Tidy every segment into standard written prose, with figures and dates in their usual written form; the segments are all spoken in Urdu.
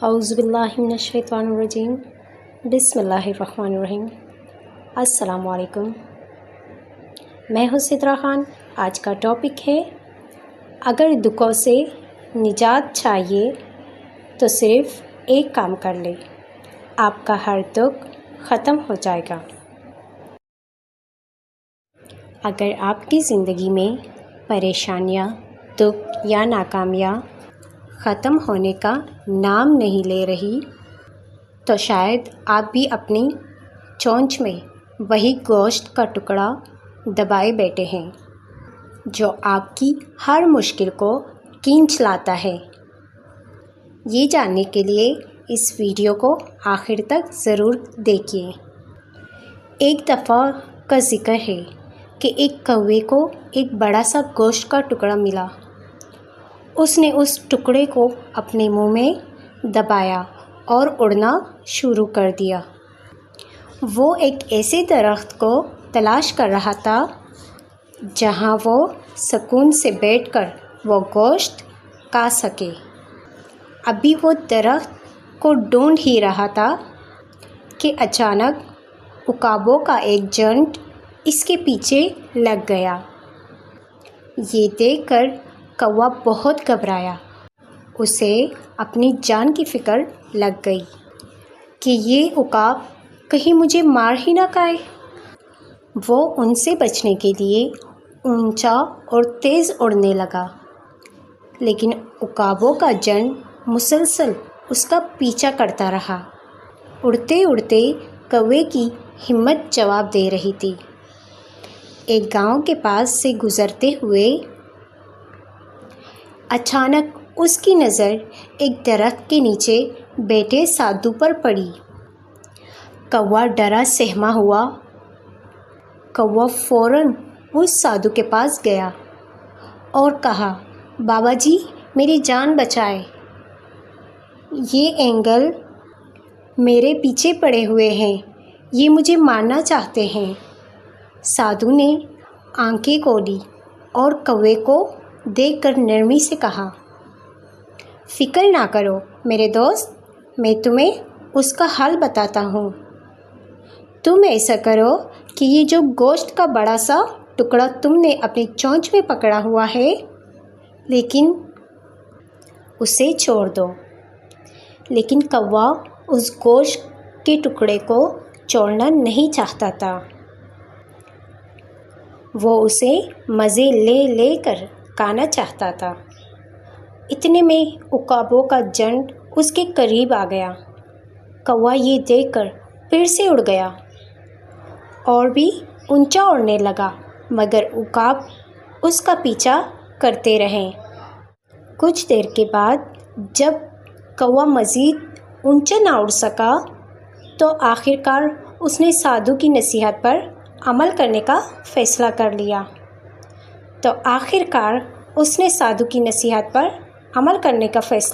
اعوذ باللہ من الشیطان الرجیم بسم اللہ الرحمن الرحیم۔ السلام علیکم، میں ہوں سدرا خان۔ آج کا ٹاپک ہے اگر دکھوں سے نجات چاہیے تو صرف ایک کام کر لے، آپ کا ہر دکھ ختم ہو جائے گا۔ اگر آپ کی زندگی میں پریشانیاں، دکھ یا ناکامیاں ختم ہونے کا نام نہیں لے رہی تو شاید آپ بھی اپنی چونچ میں وہی گوشت کا ٹکڑا دبائے بیٹھے ہیں جو آپ کی ہر مشکل کو کھینچ لاتا ہے۔ یہ جاننے کے لیے اس ویڈیو کو آخر تک ضرور دیکھیے۔ ایک دفعہ کا ذکر ہے کہ ایک کوے کو ایک بڑا سا گوشت کا ٹکڑا ملا۔ اس نے اس ٹکڑے کو اپنے منہ میں دبایا اور اڑنا شروع کر دیا۔ وہ ایک ایسے درخت کو تلاش کر رہا تھا جہاں وہ سکون سے بیٹھ کر وہ گوشت کھا سکے۔ ابھی وہ درخت کو ڈھونڈ ہی رہا تھا کہ اچانک عقابوں کا ایک جھنڈ اس کے پیچھے لگ گیا۔ یہ دیکھ کر کوا بہت گھبرایا۔ اسے اپنی جان کی فکر لگ گئی کہ یہ عقاب کہیں مجھے مار ہی نہ کھائے۔ وہ ان سے بچنے کے لیے اونچا اور تیز اڑنے لگا، لیکن عقابوں کا جھنڈ مسلسل اس کا پیچھا کرتا رہا۔ اڑتے اڑتے کوے کی ہمت جواب دے رہی تھی۔ ایک گاؤں کے پاس سے گزرتے ہوئے اچانک اس کی نظر ایک درخت کے نیچے بیٹھے سادھو پر پڑی۔ کوا ڈرا سہما ہوا۔ کوا فوراً اس سادھو کے پاس گیا اور کہا، بابا جی میری جان بچائے، یہ اینگل میرے پیچھے پڑے ہوئے ہیں، یہ مجھے مارنا چاہتے ہیں۔ سادھو نے آنکھیں کھولی اور کوے کو دیکھ کر نرمی سے کہا، فکر نہ کرو میرے دوست، میں تمہیں اس کا حل بتاتا ہوں۔ تم ایسا کرو کہ یہ جو گوشت کا بڑا سا ٹکڑا تم نے اپنی چونچ میں پکڑا ہوا ہے، لیکن اسے چھوڑ دو۔ لیکن کوا اس گوشت کے ٹکڑے کو چھوڑنا نہیں چاہتا تھا۔ وہ اسے مزے لے لے کر کھانا چاہتا تھا۔ اتنے میں عقابوں کا جھنڈ اس کے قریب آ گیا۔ کوا یہ دیکھ کر پھر سے اڑ گیا اور بھی اونچا اڑنے لگا، مگر عقاب اس کا پیچھا کرتے رہے۔ کچھ دیر کے بعد جب کوا مزید اونچا نہ اڑ سکا تو آخر کار اس نے سادھو کی نصیحت پر عمل کرنے کا فیصلہ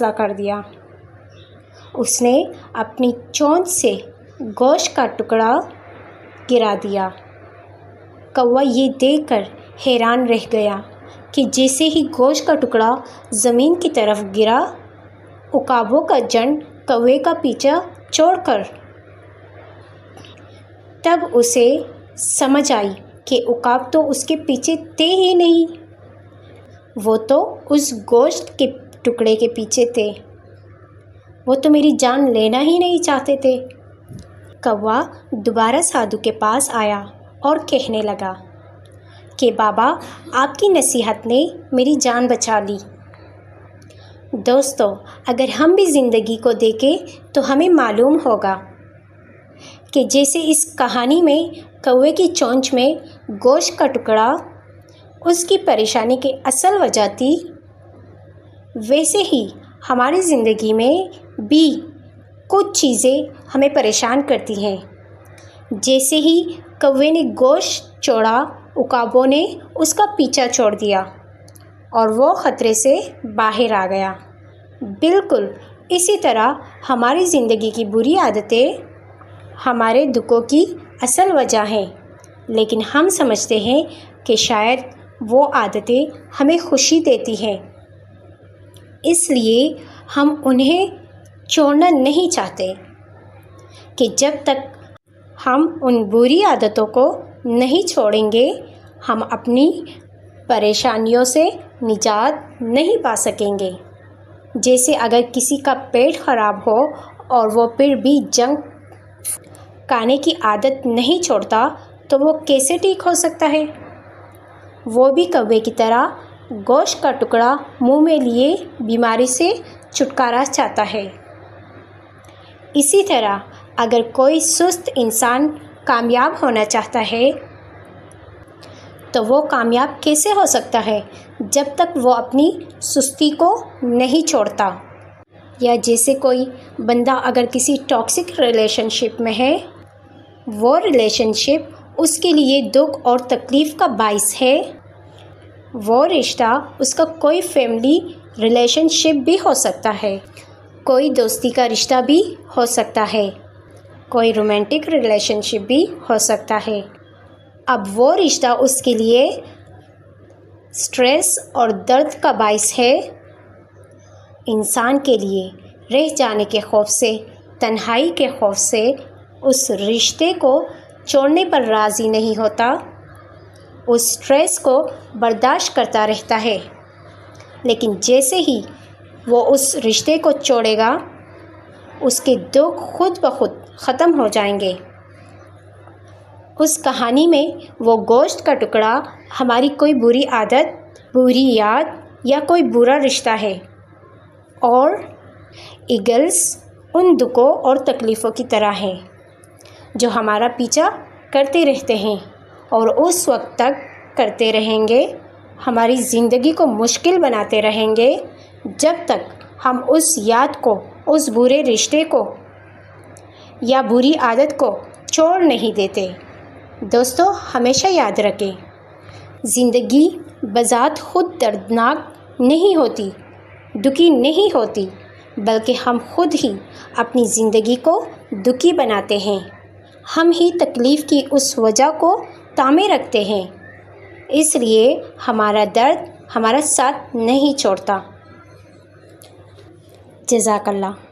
کر لیا۔ اس نے اپنی چونچ سے گوشت کا ٹکڑا گرا دیا۔ کوا یہ دیکھ کر حیران رہ گیا کہ جیسے ہی گوشت کا ٹکڑا زمین کی طرف گرا، عقابوں کا جھنڈ کوے کا پیچھا چھوڑ کر۔ تب اسے سمجھ آئی کہ عقاب تو اس کے پیچھے تھے ہی نہیں، وہ تو اس گوشت کے ٹکڑے کے پیچھے تھے، وہ تو میری جان لینا ہی نہیں چاہتے تھے۔ کوا دوبارہ سادھو کے پاس آیا اور کہنے لگا کہ بابا آپ کی نصیحت نے میری جان بچا لی۔ دوستو، اگر ہم بھی زندگی کو دیکھیں تو ہمیں معلوم ہوگا کہ جیسے اس کہانی میں کوے کی چونچ میں گوشت کا ٹکڑا اس کی پریشانی کی اصل وجہ تھی، ویسے ہی ہماری زندگی میں بھی کچھ چیزیں ہمیں پریشان کرتی ہیں۔ جیسے ہی کوے نے گوشت چھوڑا، عقابوں نے اس کا پیچھا چھوڑ دیا اور وہ خطرے سے باہر آ گیا۔ بالکل اسی طرح ہماری زندگی کی بری عادتیں ہمارے دکھوں کی اصل وجہ ہیں، لیکن ہم سمجھتے ہیں کہ شاید وہ عادتیں ہمیں خوشی دیتی ہیں، اس لیے ہم انہیں چھوڑنا نہیں چاہتے کہ جب تک ہم ان بری عادتوں کو نہیں چھوڑیں گے ہم اپنی پریشانیوں سے نجات نہیں پا سکیں گے۔ جیسے اگر کسی کا پیٹ خراب ہو اور وہ پھر بھی جنک کھانے کی عادت نہیں چھوڑتا تو وہ کیسے ٹھیک ہو سکتا ہے؟ وہ بھی کوے کی طرح گوشت کا ٹکڑا منہ میں لیے بیماری سے چھٹکارا چاہتا ہے۔ اسی طرح اگر کوئی سست انسان کامیاب ہونا چاہتا ہے تو وہ کامیاب کیسے ہو سکتا ہے جب تک وہ اپنی سستی کو نہیں چھوڑتا؟ یا جیسے کوئی بندہ اگر کسی ٹاکسک ریلیشن شپ میں ہے، وہ ریلیشن شپ اس کے لیے دکھ اور تکلیف کا باعث ہے، وہ رشتہ اس کا کوئی فیملی ریلیشن شپ بھی ہو سکتا ہے، کوئی دوستی کا رشتہ بھی ہو سکتا ہے، کوئی رومانٹک ریلیشن شپ بھی ہو سکتا ہے۔ اب وہ رشتہ اس کے لیے سٹریس اور درد کا باعث ہے، انسان کے لیے رہ جانے کے خوف سے، تنہائی کے خوف سے اس رشتے کو چھوڑنے پر راضی نہیں ہوتا، اس سٹریس کو برداشت کرتا رہتا ہے، لیکن جیسے ہی وہ اس رشتے کو چھوڑے گا اس کے دکھ خود بخود ختم ہو جائیں گے۔ اس کہانی میں وہ گوشت کا ٹکڑا ہماری کوئی بری عادت، بری یاد یا کوئی برا رشتہ ہے، اور ایگلز ان دکھوں اور تکلیفوں کی طرح ہیں جو ہمارا پیچھا کرتے رہتے ہیں اور اس وقت تک کرتے رہیں گے، ہماری زندگی کو مشکل بناتے رہیں گے جب تک ہم اس یاد کو، اس برے رشتے کو یا بری عادت کو چھوڑ نہیں دیتے۔ دوستو، ہمیشہ یاد رکھیں، زندگی بذات خود دردناک نہیں ہوتی، دکھی نہیں ہوتی، بلکہ ہم خود ہی اپنی زندگی کو دکھی بناتے ہیں، ہم ہی تکلیف کی اس وجہ کو تھامے رکھتے ہیں، اس لیے ہمارا درد ہمارا ساتھ نہیں چھوڑتا۔ جزاک اللہ۔